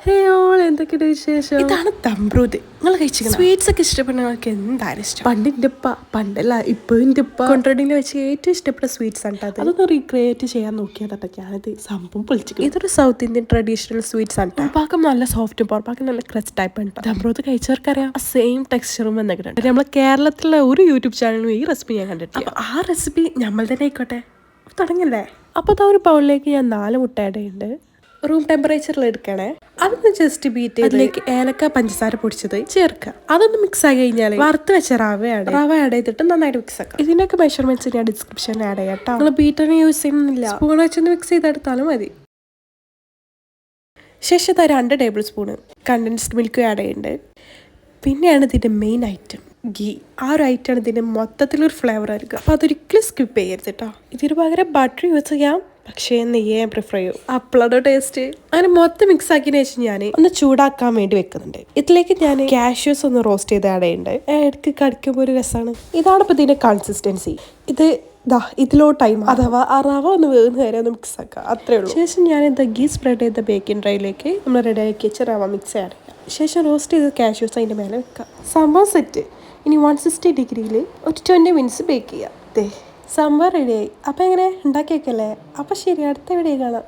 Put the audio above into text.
ഹേ all എന്തൊക്കെയുണ്ട് വിശേഷം? ഇതാണ് തമ്പ്രൂത്. നിങ്ങൾ കഴിച്ചിരിക്കണം. സ്വീറ്റ്സ് ഒക്കെ ഇഷ്ടപ്പെടുന്നവർക്ക് എന്തായാലും ഇഷ്ടം. പണ്ടിൻ്റെ ഉപ്പ, പണ്ടല്ല ഇപ്പോൾ എൻ്റെ ഉപ്പ കൊണ്ടോടിയിൽ വെച്ച് ഏറ്റവും ഇഷ്ടപ്പെട്ട സ്വീറ്റ്സ് ആണ് അത്. അതൊന്ന് റീക്രിയേറ്റ് ചെയ്യാൻ നോക്കിയതൊക്കെ ഞാനത് സംഭവം പൊളിച്ചിരിക്കും. ഇതൊരു സൗത്ത് ഇന്ത്യൻ ട്രഡീഷണൽ സ്വീറ്റ്സ് ആണ്. ഉപ്പാക്കും നല്ല സോഫ്റ്റും പുറപ്പാക്കും നല്ല ക്രച്ച് ടൈപ്പ് ഉണ്ട്. തമ്പ്രൂത് കഴിച്ചവർക്കറിയാം ആ സെയിം ടെക്സ്ചറും വന്നിട്ടുണ്ട്. നമ്മളെ കേരളത്തിലെ ഒരു യൂട്യൂബ് ചാനലിലും ഈ റെസിപ്പി ഞാൻ കണ്ടിട്ടില്ല. അപ്പോൾ ആ റെസിപ്പി നമ്മൾ തന്നെ ആയിക്കോട്ടെ, തുടങ്ങല്ലേ? അപ്പോൾ അതാ ഒരു ബൗളിലേക്ക് ഞാൻ 4 മുട്ട ഇടുന്നുണ്ട്. റൂം ടെമ്പറേച്ചറിൽ എടുക്കണേ. അതൊന്ന് ജസ്റ്റ് ബീറ്റ് ചെയ്ത് അതിലേക്ക് ഏലക്ക പഞ്ചസാര പൊടിച്ചത് ചേർക്കുക. അതൊന്ന് മിക്സ് ആയി കഴിഞ്ഞാൽ വറുത്ത് വെച്ച റവ ആഡ് ചെയ്തിട്ട് നന്നായിട്ട് മിക്സ് ആക്കാം. ഇതിനൊക്കെ മെഷർമെന്റ്സ് ഞാൻ ഡിസ്ക്രിപ്ഷനിൽ ആഡ് ചെയ്യാം കേട്ടോ. നിങ്ങൾ ബീറ്ററിന് യൂസ് ചെയ്യുന്നില്ല, സ്പൂൺ വെച്ചൊന്ന് മിക്സ് ചെയ്തെടുത്താലും മതി. ശേഷം 2 table spoon condensed milk add ചെയ്യുന്നുണ്ട്. പിന്നെയാണ് ഇതിൻ്റെ മെയിൻ ഐറ്റം ഗീ. ആ ഒരു ഐറ്റമാണ് ഇതിൻ്റെ മൊത്തത്തിലൊരു ഫ്ലേവർ ആയിരിക്കും. അപ്പോൾ അതൊരിക്കലും സ്കിപ്പ് ചെയ്യരുത് കേട്ടോ. ഇതിന് പകരം ബട്ടർ യൂസ് ചെയ്യാം, പക്ഷേ നെയ്യ് ഞാൻ പ്രിഫർ ചെയ്യും. അപ്പോഴോ ടേസ്റ്റ്. അങ്ങനെ മൊത്തം മിക്സ് ആക്കിയതിന് ശേഷം ഞാൻ ഒന്ന് ചൂടാക്കാൻ വേണ്ടി വെക്കുന്നുണ്ട്. ഇതിലേക്ക് ഞാൻ കാഷ്യൂസ് ഒന്ന് റോസ്റ്റ് ചെയ്ത് ആഡ് ചെയ്യുന്നുണ്ട്. ഇടയ്ക്ക് കടിക്കുമ്പോൾ ഒരു രസമാണ്. ഇതാണ് ഇപ്പോൾ ഇതിൻ്റെ കൺസിസ്റ്റൻസി. ഇതിലോട്ടായി അഥവാ ആ റവ ഒന്ന് വേഗം വരെ ഒന്ന് മിക്സ് ആക്കുക, അത്രേ ഉള്ളൂ. ശേഷം ഞാൻ ഗീ സ്പ്രെഡ് ചെയ്ത ബേക്കിംഗ് ട്രൈയിലേക്ക് നമ്മൾ റെഡിയാക്കി വെച്ച റവ മിക്സ് ആഡ് ചെയ്യാം. ശേഷം റോസ്റ്റ് ചെയ്ത കാഷ്യൂസ് അതിൻ്റെ മേലെ വെക്കുക. സംഭവം സെറ്റ്. ഇനി 160 ഡിഗ്രിയിൽ ഒരു 20 മിനിറ്റ്സ് ബേക്ക് ചെയ്യാം. സംഭവം റെഡിയായി. അപ്പോൾ എങ്ങനെ ഉണ്ടാക്കി വെക്കല്ലേ? അപ്പോൾ ശരി, അടുത്ത വീഡിയോ കാണാം.